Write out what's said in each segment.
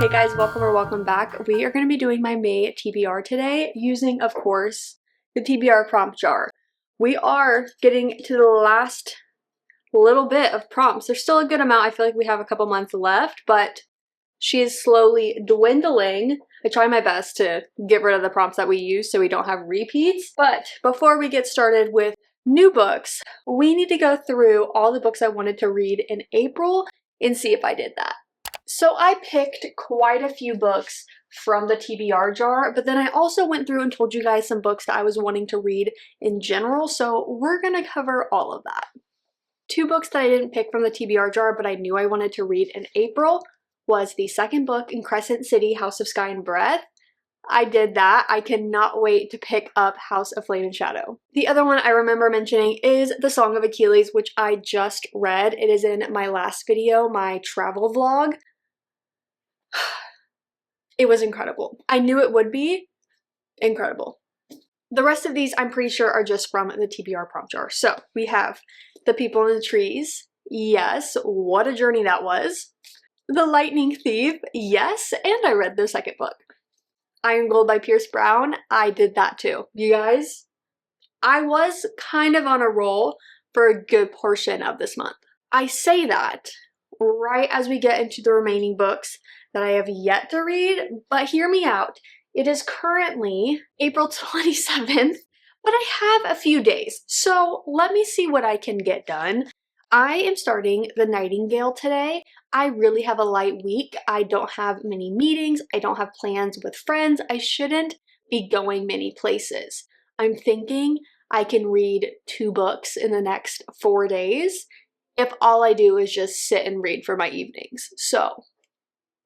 Hey guys, welcome back. We are going to be doing my May TBR today using, of course, the TBR prompt jar. We are getting to the last little bit of prompts. There's still a good amount. I feel like we have a couple months left, but she is slowly dwindling. I try my best to get rid of the prompts that we use so we don't have repeats. But before we get started with new books, we need to go through all the books I wanted to read in April and see if I did that. So I picked quite a few books from the TBR jar, but then I also went through and told you guys some books that I was wanting to read in general, so we're gonna cover all of that. Two books that I didn't pick from the TBR jar, but I knew I wanted to read in April was the second book in Crescent City, House of Sky and Breath. I did that. I cannot wait to pick up House of Flame and Shadow. The other one I remember mentioning is The Song of Achilles, which I just read. It is in my last video, my travel vlog. It was incredible. I knew it would be incredible. The rest of these I'm pretty sure are just from the TBR prompt jar. So we have The People in the Trees. Yes, what a journey that was. The Lightning Thief. Yes, and I read the second book. Iron Gold by Pierce Brown. I did that too. You guys, I was kind of on a roll for a good portion of this month. I say that right as we get into the remaining books that I have yet to read, but hear me out. It is currently April 27th, but I have a few days, so let me see what I can get done. I am starting the Nightingale today. I really have a light week. I don't have many meetings. I don't have plans with friends. I shouldn't be going many places. I'm thinking I can read 2 books in the next 4 days if all I do is just sit and read for my evenings. So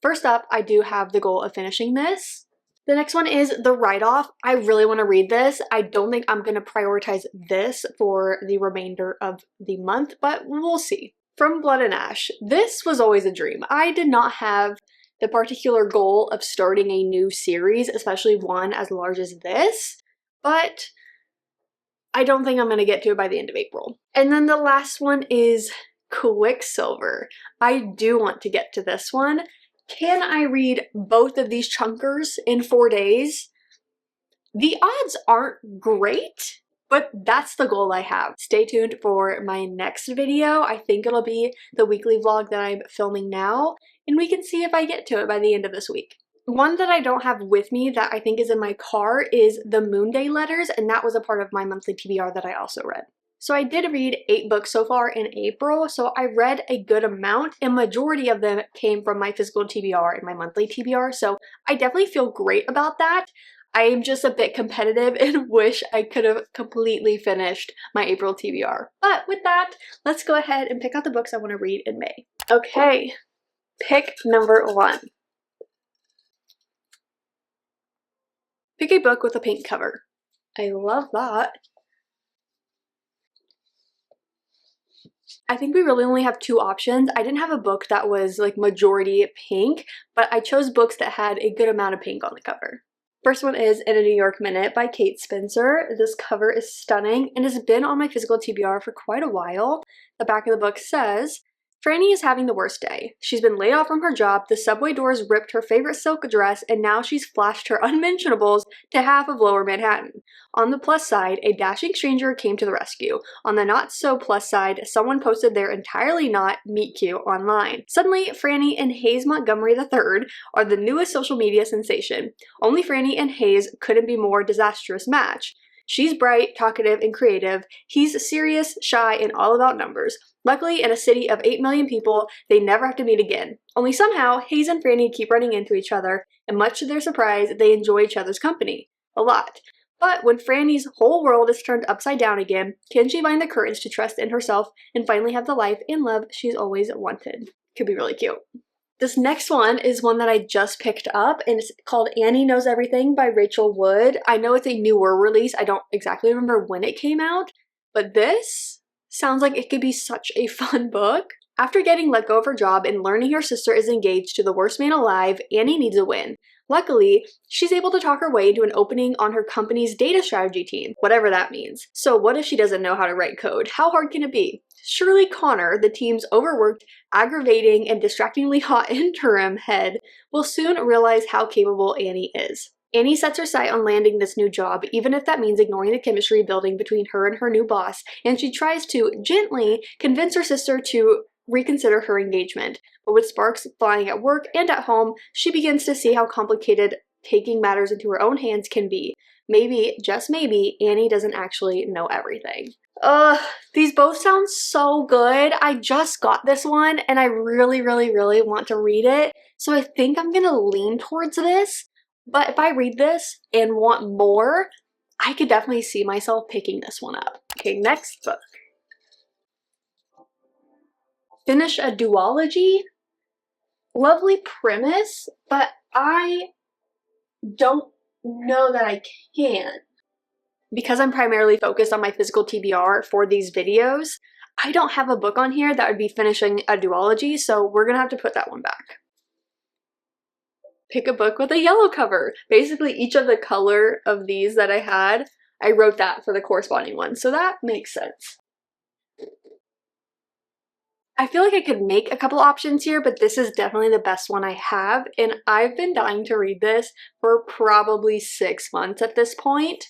first up, I do have the goal of finishing this. The next one is The Write-Off. I really want to read this. I don't think I'm going to prioritize this for the remainder of the month, but we'll see. From Blood and Ash. This was always a dream. I did not have the particular goal of starting a new series, especially one as large as this, but I don't think I'm going to get to it by the end of April. And then the last one is Quicksilver. I do want to get to this one. Can I read both of these chunkers in 4 days? The odds aren't great, but that's the goal I have. Stay tuned for my next video. I think it'll be the weekly vlog that I'm filming now, and we can see if I get to it by the end of this week. One that I don't have with me that I think is in my car is the Moon Day Letters, and that was a part of my monthly TBR that I also read. So I did read 8 books so far in April, so I read a good amount, and majority of them came from my physical TBR and my monthly TBR, so I definitely feel great about that. I am just a bit competitive and wish I could have completely finished my April TBR. But with that, let's go ahead and pick out the books I want to read in May. Okay, pick number 1. Pick a book with a pink cover. I love that. I think we really only have 2 options. I didn't have a book that was like majority pink, but I chose books that had a good amount of pink on the cover. First one is In a New York Minute by Kate Spencer. This cover is stunning and has been on my physical TBR for quite a while. The back of the book says, Franny is having the worst day. She's been laid off from her job, the subway doors ripped her favorite silk dress, and now she's flashed her unmentionables to half of Lower Manhattan. On the plus side, a dashing stranger came to the rescue. On the not so plus side, someone posted their entirely not meet cute online. Suddenly, Franny and Hayes Montgomery III are the newest social media sensation. Only Franny and Hayes couldn't be more disastrous match. She's bright, talkative, and creative. He's serious, shy, and all about numbers. Luckily, in a city of 8 million people, they never have to meet again. Only somehow, Hayes and Franny keep running into each other, and much to their surprise, they enjoy each other's company. A lot. But when Franny's whole world is turned upside down again, can she find the courage to trust in herself and finally have the life and love she's always wanted? Could be really cute. This next one is one that I just picked up, and it's called Annie Knows Everything by Rachel Wood. I know it's a newer release. I don't exactly remember when it came out, but this sounds like it could be such a fun book. After getting let go of her job and learning her sister is engaged to the worst man alive, Annie needs a win. Luckily, she's able to talk her way into an opening on her company's data strategy team, whatever that means. So what if she doesn't know how to write code? How hard can it be? Surely Connor, the team's overworked, aggravating, and distractingly hot interim head, will soon realize how capable Annie is. Annie sets her sight on landing this new job, even if that means ignoring the chemistry building between her and her new boss, and she tries to gently convince her sister to reconsider her engagement. But with sparks flying at work and at home, she begins to see how complicated taking matters into her own hands can be. Maybe, just maybe, Annie doesn't actually know everything. These both sound so good. I just got this one and I really, really, really want to read it. So I think I'm gonna lean towards this. But if I read this and want more, I could definitely see myself picking this one up. Okay, next book. Finish a duology. Lovely premise, but I don't know that I can. Because I'm primarily focused on my physical TBR for these videos, I don't have a book on here that would be finishing a duology, so we're gonna have to put that one back. Pick a book with a yellow cover. Basically, each of the color of these that I had, I wrote that for the corresponding one, so that makes sense. I feel like I could make a couple options here, but this is definitely the best one I have, and I've been dying to read this for probably 6 months at this point.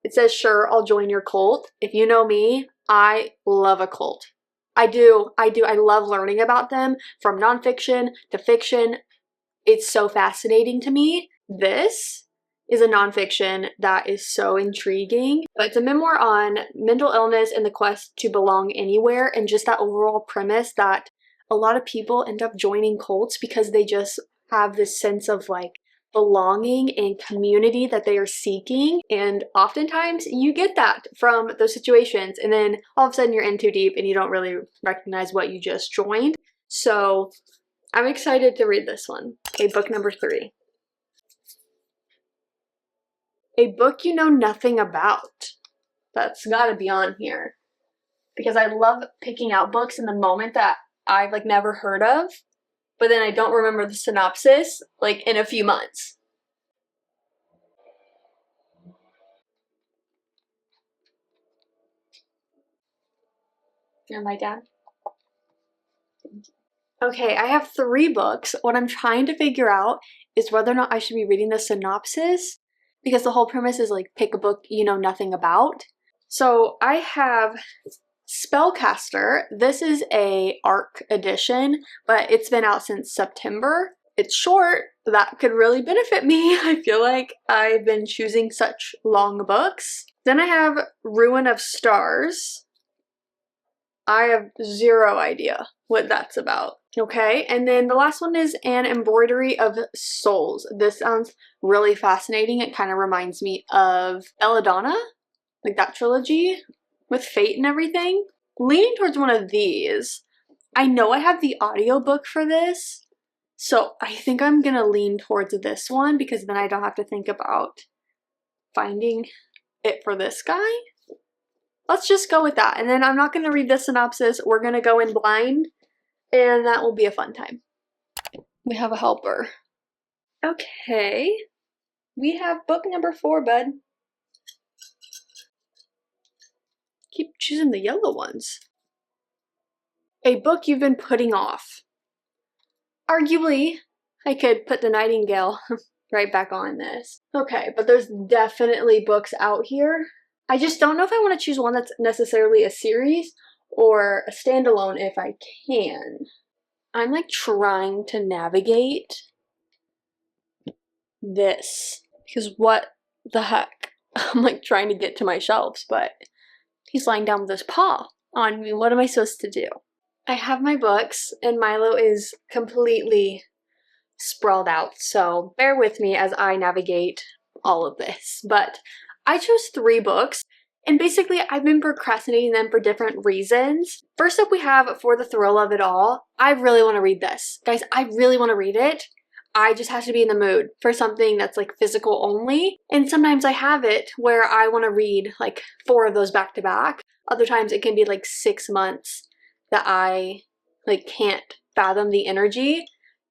It says, sure, I'll join your cult. If you know me, I love a cult. I do. I love learning about them from nonfiction to fiction. It's so fascinating to me. This is a nonfiction that is so intriguing, but it's a memoir on mental illness and the quest to belong anywhere, and just that overall premise that a lot of people end up joining cults because they just have this sense of like belonging and community that they are seeking, and oftentimes you get that from those situations, and then all of a sudden you're in too deep and you don't really recognize what you just joined. So I'm excited to read this one. Okay, book number 3. A book you know nothing about. That's gotta be on here, because I love picking out books in the moment that I've like never heard of, but then I don't remember the synopsis like in a few months. And my dad. Okay, I have 3 books. What I'm trying to figure out is whether or not I should be reading the synopsis, because the whole premise is like pick a book you know nothing about. So I have Spellcaster. This is a ARC edition, but it's been out since September. It's short. That could really benefit me. I feel like I've been choosing such long books. Then I have Ruin of Stars. I have 0 idea what that's about. Okay, and then the last one is An Embroidery of Souls. This sounds really fascinating. It kind of reminds me of Belladonna, like that trilogy with fate and everything. Leaning towards one of these. I know I have the audiobook for this, so I think I'm gonna lean towards this one, because then I don't have to think about finding it for this guy. Let's just go with that, and then I'm not gonna read the synopsis. We're gonna go in blind, and that will be a fun time. We have a helper. Okay, we have book number 4, bud. Keep choosing the yellow ones. A book you've been putting off. Arguably, I could put The Nightingale right back on this. Okay, but there's definitely books out here. I just don't know if I want to choose one that's necessarily a series or a standalone if I can. I'm like trying to navigate this, because what the heck? I'm like trying to get to my shelves, but he's lying down with his paw on me. What am I supposed to do? I have my books, and Milo is completely sprawled out, so bear with me as I navigate all of this. But I chose 3 books, and basically I've been procrastinating them for different reasons. First up, we have For the Thrill of It All. I really want to read this. Guys, I really want to read it. I just have to be in the mood for something that's like physical only. And sometimes I have it where I want to read like 4 of those back to back. Other times it can be like 6 months that I like can't fathom the energy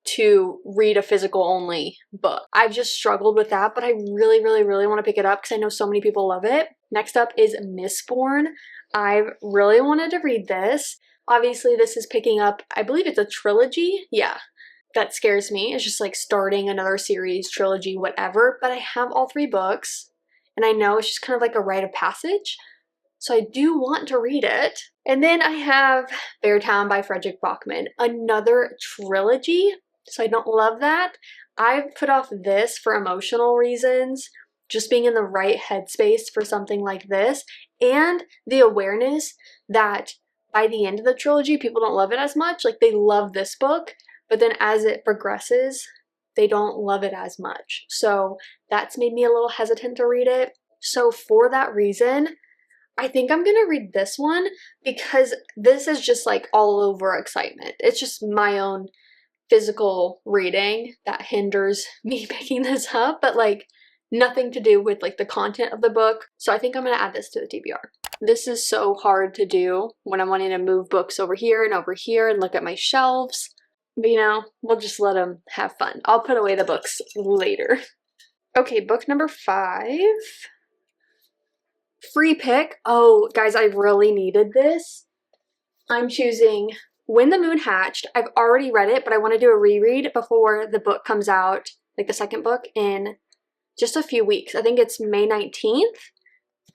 to read a physical only book. I've just struggled with that, but I really, really, really want to pick it up because I know so many people love it. Next up is Mistborn. I've really wanted to read this. Obviously, this is picking up, I believe it's a trilogy. Yeah, that scares me. It's just like starting another series, trilogy, whatever. But I have all 3 books, and I know it's just kind of like a rite of passage. So I do want to read it. And then I have Beartown by Frederick Bachman, another trilogy. So I don't love that. I've put off this for emotional reasons, just being in the right headspace for something like this, and the awareness that by the end of the trilogy, people don't love it as much. Like, they love this book, but then as it progresses, they don't love it as much. So that's made me a little hesitant to read it. So for that reason, I think I'm gonna read this one because this is just like all over excitement. It's just my own physical reading that hinders me picking this up, but like nothing to do with like the content of the book. So I think I'm gonna add this to the TBR. This is so hard to do when I'm wanting to move books over here and look at my shelves. But you know, we'll just let them have fun. I'll put away the books later. Okay, book number 5. Free pick. Oh, guys, I really needed this. I'm choosing When the Moon Hatched. I've already read it, but I want to do a reread before the book comes out, like the second book, in just a few weeks. I think it's May 19th.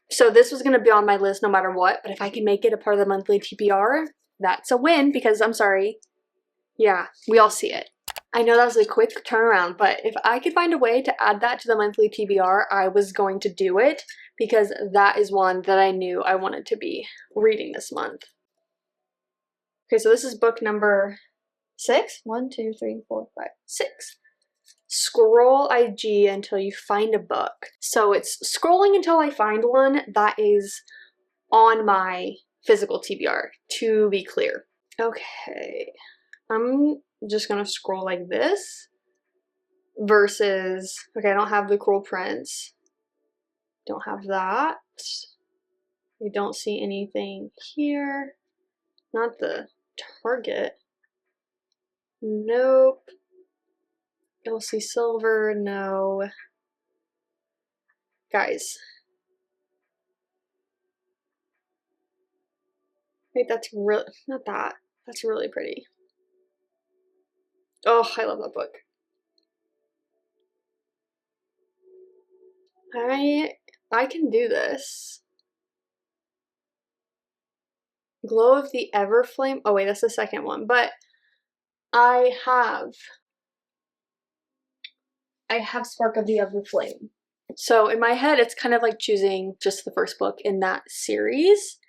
So this was going to be on my list no matter what, but if I can make it a part of the monthly TBR, that's a win because I'm sorry. Yeah, we all see it. I know that was a quick turnaround, but if I could find a way to add that to the monthly TBR, I was going to do it because that is one that I knew I wanted to be reading this month. Okay, so this is book number 6. 1, 2, 3, 4, 5, 6. Scroll IG until you find a book. So it's scrolling until I find one that is on my physical TBR, to be clear. Okay, I'm just gonna scroll like this versus, okay, I don't have the Cruel Prince. Don't have that. I don't see anything here. Not the Target. Nope. Elsie Silver, no. Guys. Wait, that's really, not that. That's really pretty. Oh, I love that book. I can do this. Glow of the Everflame. Oh wait, that's the second one. But I have Spark of the Everflame. So in my head, it's kind of like choosing just the first book in that series.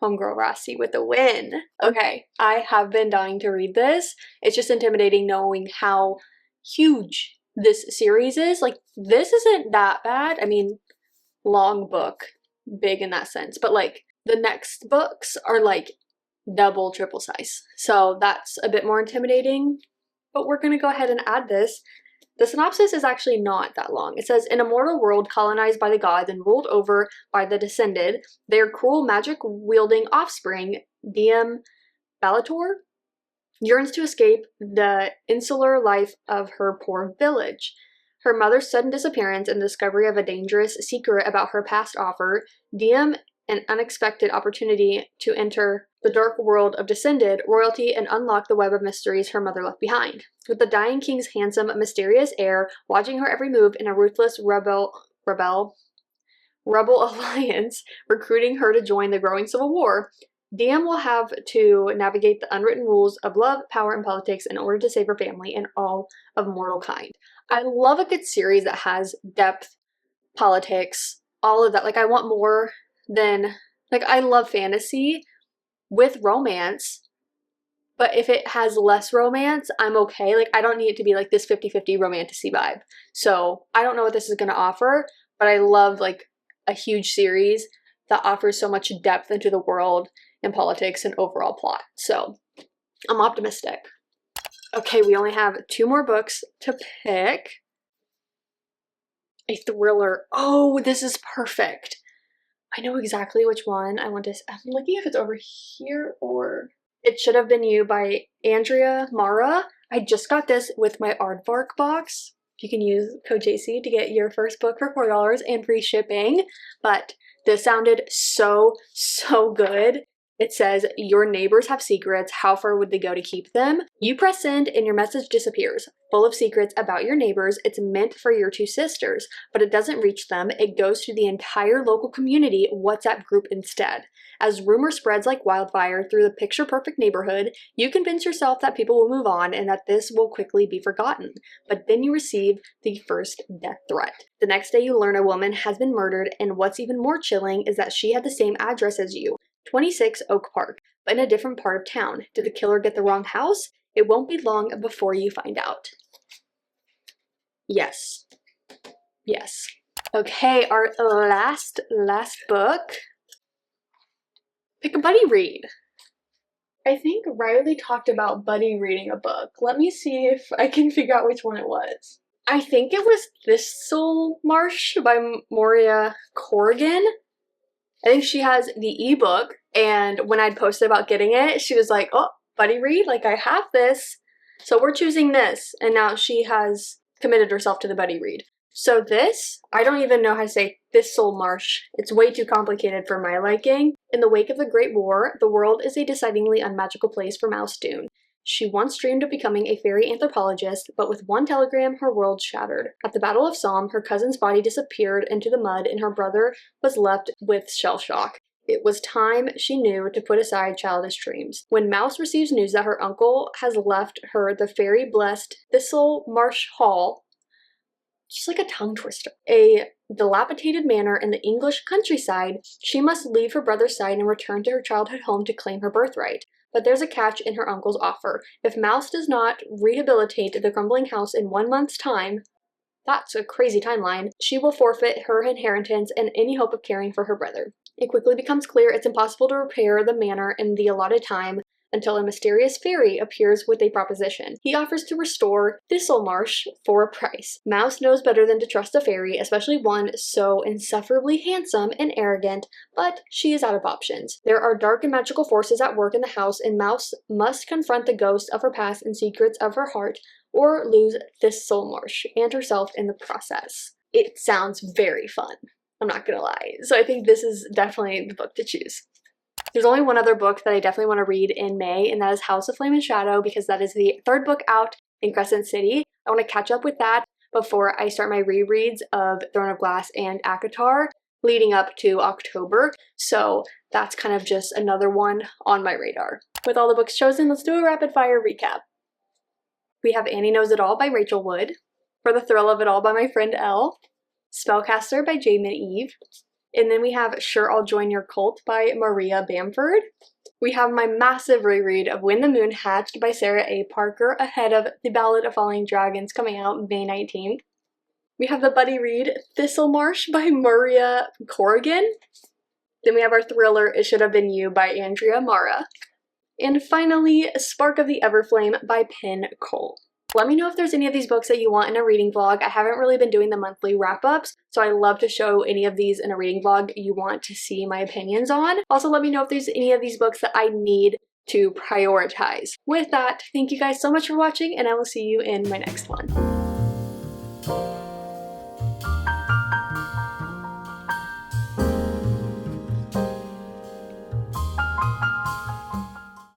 Homegirl Rossi with a win. Okay, I have been dying to read this. It's just intimidating knowing how huge this series is. Like, this isn't that bad. I mean, long book, big in that sense. But like, the next books are like double, triple size. So that's a bit more intimidating. But we're going to go ahead and add this. The synopsis is actually not that long. It says, in a mortal world colonized by the gods and ruled over by the Descended, their cruel magic-wielding offspring, Diem Balator, yearns to escape the insular life of her poor village. Her mother's sudden disappearance and the discovery of a dangerous secret about her past offer Diem an unexpected opportunity to enter the dark world of Descended royalty and unlock the web of mysteries her mother left behind. With the dying king's handsome, mysterious heir watching her every move in a ruthless rebel alliance, recruiting her to join the growing civil war, Diem will have to navigate the unwritten rules of love, power, and politics in order to save her family and all of mortal kind. I love a good series that has depth, politics, all of that. Like, I want more than, like, I love fantasy with romance, but if it has less romance, I'm okay. Like, I don't need it to be like this 50-50 romantasy vibe. So I don't know what this is going to offer, but I love like a huge series that offers so much depth into the world and politics and overall plot. So I'm optimistic. Okay, we only have 2 more books to pick. A thriller. Oh, this is perfect. I know exactly which one I want to. I'm looking if it's over here or It Should Have Been You by Andrea Mara. I just got this with my Aardvark box. You can use code JC to get your first book for $4 and free shipping. But this sounded so good. It says, your neighbors have secrets. How far would they go to keep them? You press send and your message disappears. Full of secrets about your neighbors. It's meant for your two sisters, but it doesn't reach them. It goes to the entire local community WhatsApp group instead. As rumor spreads like wildfire through the picture-perfect neighborhood, you convince yourself that people will move on and that this will quickly be forgotten. But then you receive the first death threat. The next day you learn a woman has been murdered, and what's even more chilling is that she had the same address as you. 26 Oak Park, but in a different part of town. Did the killer get the wrong house? It won't be long before you find out. Yes. Yes. Okay, our last book. Pick a buddy read. I think Riley talked about buddy reading a book. Let me see if I can figure out which one it was. I think it was Thistle Marsh by Moria Corrigan. I think she has the ebook, and when I'd posted about getting it, she was like, oh, buddy read, like I have this. So we're choosing this, and now she has committed herself to the buddy read. So this, I don't even know how to say Thistle Marsh. It's way too complicated for my liking. In the wake of the Great War, the world is a decidedly unmagical place for Mouse Doon. She once dreamed of becoming a fairy anthropologist, but with one telegram, her world shattered. At the Battle of Somme, her cousin's body disappeared into the mud and her brother was left with shell shock. It was time, she knew, to put aside childish dreams. When Mouse receives news that her uncle has left her the fairy-blessed Thistle Marsh Hall, just like a tongue twister, a dilapidated manor in the English countryside, she must leave her brother's side and return to her childhood home to claim her birthright. But there's a catch in her uncle's offer. If Mouse does not rehabilitate the crumbling house in 1 month's time, that's a crazy timeline, she will forfeit her inheritance and any hope of caring for her brother. It quickly becomes clear it's impossible to repair the manor in the allotted time until a mysterious fairy appears with a proposition. He offers to restore Thistlemarsh for a price. Mouse knows better than to trust a fairy, especially one so insufferably handsome and arrogant, but she is out of options. There are dark and magical forces at work in the house, and Mouse must confront the ghosts of her past and secrets of her heart, or lose Thistlemarsh and herself in the process. It sounds very fun, I'm not gonna lie. So I think this is definitely the book to choose. There's only one other book that I definitely want to read in May, and that is House of Flame and Shadow, because that is the third book out in Crescent City. I want to catch up with that before I start my rereads of Throne of Glass and ACOTAR leading up to October. So that's kind of just another one on my radar. With all the books chosen, let's do a rapid fire recap. We have Annie Knows It All by Rachel Wood, For the Thrill of It All by my friend Elle, Spellcaster by Jamin Eve, and then we have Sure I'll Join Your Cult by Maria Bamford. We have my massive reread of When the Moon Hatched by Sarah A. Parker ahead of The Ballad of Falling Dragons coming out May 19th. We have the buddy read Thistlemarsh by Maria Corrigan. Then we have our thriller It Should Have Been You by Andrea Mara. And finally, Spark of the Everflame by Penn Cole. Let me know if there's any of these books that you want in a reading vlog. I haven't really been doing the monthly wrap-ups, so I love to show any of these in a reading vlog you want to see my opinions on. Also, let me know if there's any of these books that I need to prioritize. With that, thank you guys so much for watching, and I will see you in my next one.